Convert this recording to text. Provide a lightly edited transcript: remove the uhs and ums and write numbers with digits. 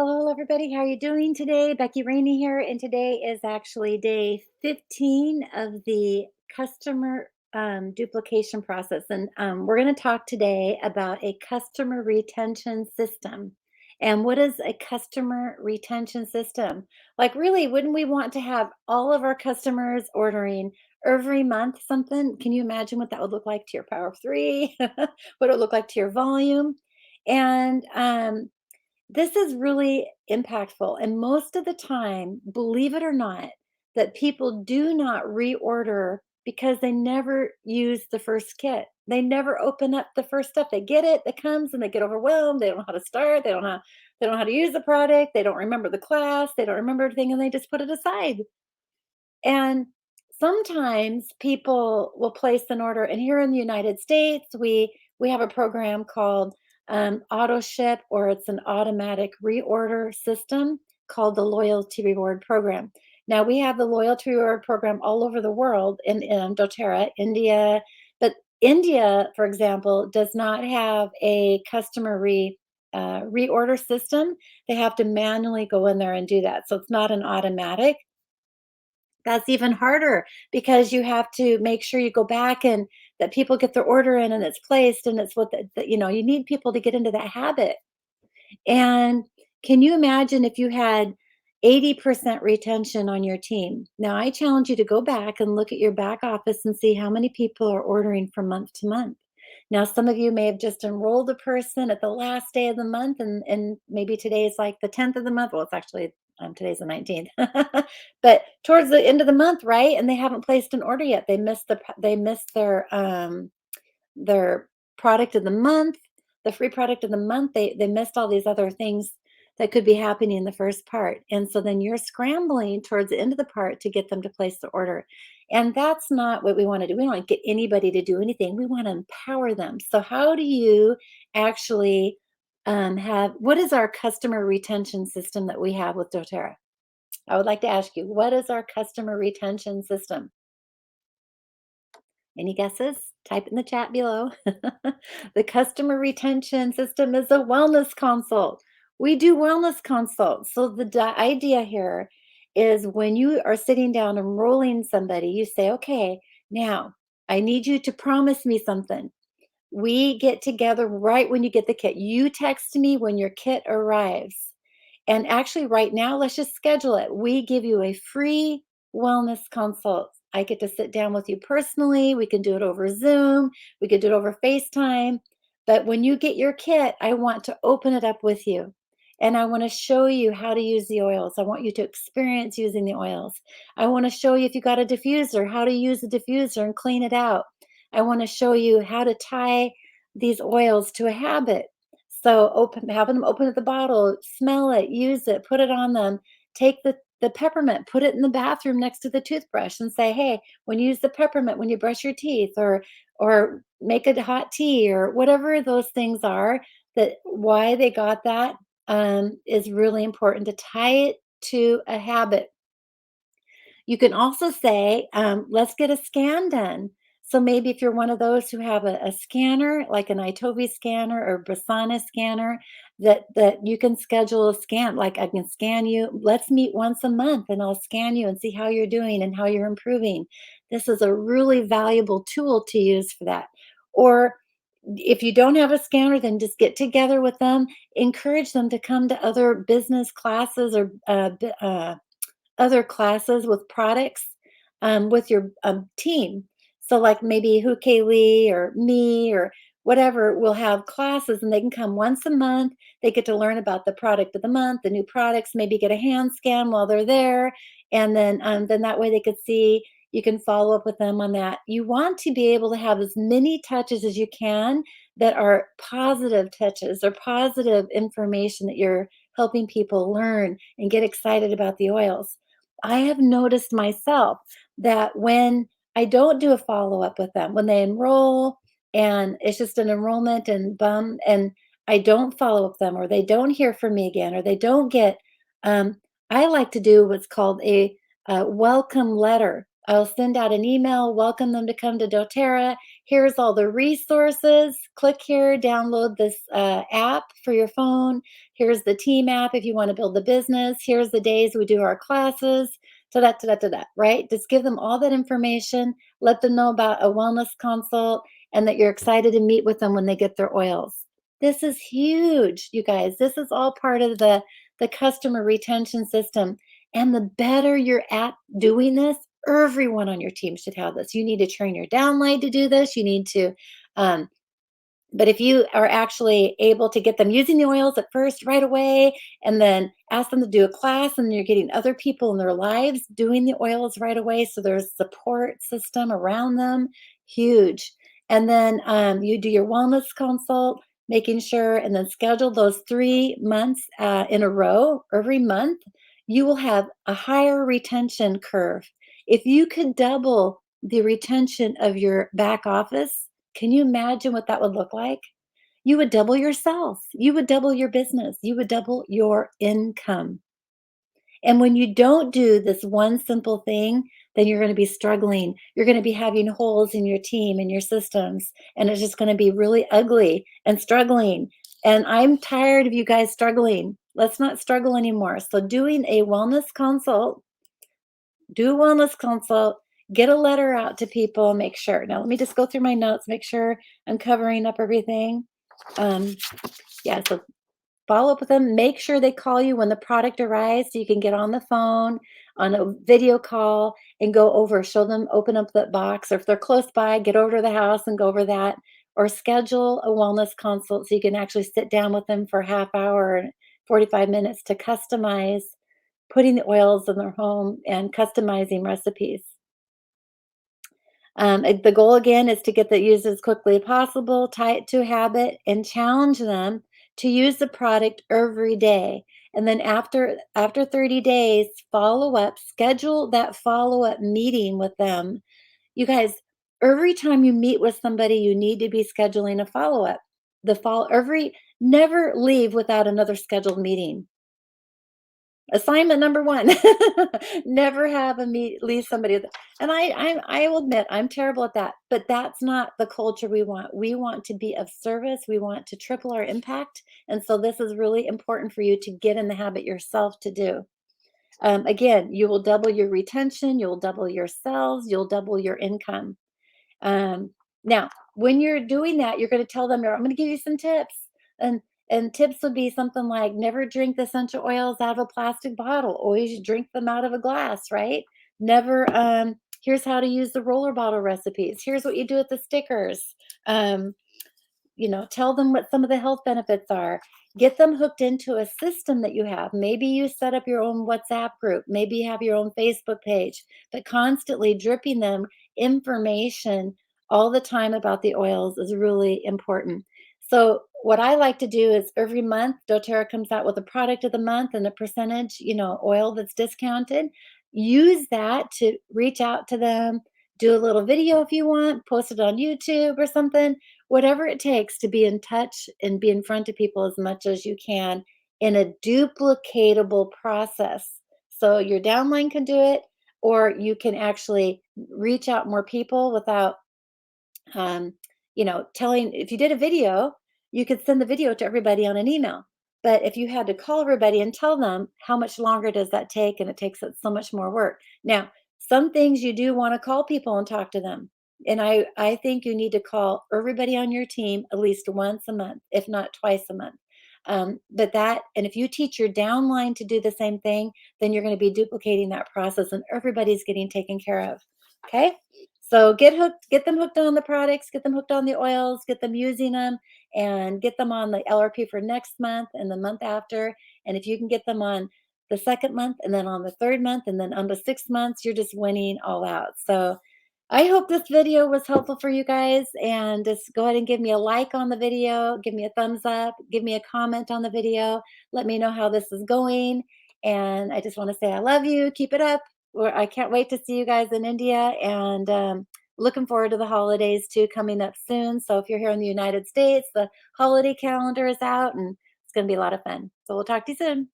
Hello, everybody. How are you doing today? Becky Raney here, and today is actually day 15 of the customer duplication process. And we're going to talk today about a customer retention system. And what is a customer retention system? Like, really, wouldn't we want to have all of our customers ordering every month something? Can you imagine what that would look like to your power of three? What it would look like to your volume? And this is really impactful, and most of the time, believe it or not, that people do not reorder because they never use the first kit. They never open up the first stuff. They get it, it comes, and they get overwhelmed. They don't know how to start. They don't know how to use the product. They don't remember the class. They don't remember everything, and they just put it aside. And sometimes people will place an order, and here in the United States, we have a program called auto ship, or it's an automatic reorder system called the loyalty reward program. Now we have the loyalty reward program all over the world in doTERRA, India, but India, for example, does not have a reorder system. They have to manually go in there and do that. So it's not an automatic. That's even harder because you have to make sure you go back and that people get their order in and it's placed and it's what you need people to get into that habit. And can you imagine if you had 80% retention on your team? Now, I challenge you to go back and look at your back office and see how many people are ordering from month to month. Now, some of you may have just enrolled a person at the last day of the month, and maybe today is like the 10th of the month. Well, it's actually today's the 19th, but towards the end of the month, right? And they haven't placed an order yet. They missed their product of the month, the free product of the month. They missed all these other things that could be happening in the first part. And so then you're scrambling towards the end of the part to get them to place the order. And that's not what we want to do. We don't want to get anybody to do anything. We want to empower them. So how do you actually have what is our customer retention system that we have with doTERRA? I would like to ask you, what is our customer retention system? Any guesses? Type in the chat below. The customer retention system is a wellness consult. We do wellness consults. So the idea here is when you are sitting down enrolling somebody, you say, okay, now I need you to promise me something. We get together right when you get the kit. You text me when your kit arrives. And actually, right now, let's just schedule it. We give you a free wellness consult. I get to sit down with you personally. We can do it over Zoom. We could do it over FaceTime. But when you get your kit, I want to open it up with you. And I want to show you how to use the oils. I want you to experience using the oils. I want to show you if you got a diffuser, how to use the diffuser and clean it out. I want to show you how to tie these oils to a habit. So have them open at the bottle, smell it, use it, put it on them. Take the peppermint, put it in the bathroom next to the toothbrush and say, hey, when you use the peppermint when you brush your teeth, or make a hot tea, or whatever those things are, that why they got that is really important to tie it to a habit. You can also say, let's get a scan done. So maybe if you're one of those who have a scanner, like an Itovi scanner or Brasana scanner, that you can schedule a scan. Like I can scan you. Let's meet once a month, and I'll scan you and see how you're doing and how you're improving. This is a really valuable tool to use for that. Or if you don't have a scanner, then just get together with them. Encourage them to come to other business classes or other classes with products with your team. So, like maybe Hu Lee or me or whatever will have classes, and they can come once a month. They get to learn about the product of the month, the new products, maybe get a hand scan while they're there. And then that way they could see, you can follow up with them on that. You want to be able to have as many touches as you can that are positive touches or positive information that you're helping people learn and get excited about the oils. I have noticed myself that when I don't do a follow-up with them, when they enroll and it's just an enrollment and and I don't follow up with them, or they don't hear from me again, or they don't get, um, I like to do what's called a welcome letter. I'll send out an email, welcome them to come to doTERRA. Here's all the resources. Click here, download this app for your phone. Here's the team app if you want to build the business. Here's the days we do our classes. Ta-da, right? Just give them all that information. Let them know about a wellness consult and that you're excited to meet with them when they get their oils. This is huge, you guys. This is all part of the customer retention system. And the better you're at doing this, everyone on your team should have this. You need to train your downline to do this. You need to, um, but if you are actually able to get them using the oils at first right away, and then ask them to do a class, and you're getting other people in their lives doing the oils right away, so there's support system around them, huge. And then you do your wellness consult, making sure, and then schedule those 3 months in a row every month. You will have a higher retention curve. If you could double the retention of your back office, can you imagine what that would look like? You would double your sales. You would double your business. You would double your income. And when you don't do this one simple thing, then you're going to be struggling. You're going to be having holes in your team and your systems, and it's just going to be really ugly and struggling. And I'm tired of you guys struggling. Let's not struggle anymore. So, doing a wellness consult, do a wellness consult, get a letter out to people, make sure. Now, let me just go through my notes, make sure I'm covering up everything. Um, yeah, so follow up with them. Make sure they call you when the product arrives so you can get on the phone, on a video call, and go over, show them, open up that box. Or if they're close by, get over to the house and go over that. Or schedule a wellness consult so you can actually sit down with them for a half hour and 45 minutes to customize putting the oils in their home and customizing recipes. The goal again is to get the used as quickly as possible, tie it to a habit, and challenge them to use the product every day. And then after 30 days, follow up, schedule that follow up meeting with them. You guys, every time you meet with somebody, you need to be scheduling a follow up. The follow every Never leave without another scheduled meeting. Assignment number 1, never have a meet leave somebody with, and I will admit I'm terrible at that, but that's not the culture we want. We want to be of service, we want to triple our impact, and so this is really important for you to get in the habit yourself to do. Again, you will double your retention, you'll double your sales, you'll double your income. Now, when you're doing that, you're going to tell them, I'm going to give you some tips. And tips would be something like never drink the essential oils out of a plastic bottle. Always drink them out of a glass, right? Never here's how to use the roller bottle recipes. Here's what you do with the stickers. Um, tell them what some of the health benefits are. Get them hooked into a system that you have. Maybe you set up your own WhatsApp group. Maybe you have your own Facebook page, but constantly dripping them information all the time about the oils is really important. So what I like to do is every month, doTERRA comes out with a product of the month and a percentage, oil that's discounted. Use that to reach out to them, do a little video if you want, post it on YouTube or something, whatever it takes to be in touch and be in front of people as much as you can in a duplicatable process. So your downline can do it, or you can actually reach out more people without um, telling. If you did a video, you could send the video to everybody on an email. But if you had to call everybody and tell them, how much longer does that take? And it takes so much more work. Now, some things you do want to call people and talk to them. And I think you need to call everybody on your team at least once a month, if not twice a month. And if you teach your downline to do the same thing, then you're going to be duplicating that process and everybody's getting taken care of. Okay. So get them hooked on the products, get them hooked on the oils, get them using them, and get them on the LRP for next month and the month after. And if you can get them on the second month and then on the third month and then on the 6 months, you're just winning all out. So I hope this video was helpful for you guys, and just go ahead and give me a like on the video, give me a thumbs up, give me a comment on the video. Let me know how this is going. And I just want to say I love you. Keep it up. I can't wait to see you guys in India, and looking forward to the holidays too coming up soon. So if you're here in the United States, the holiday calendar is out and it's going to be a lot of fun. So we'll talk to you soon.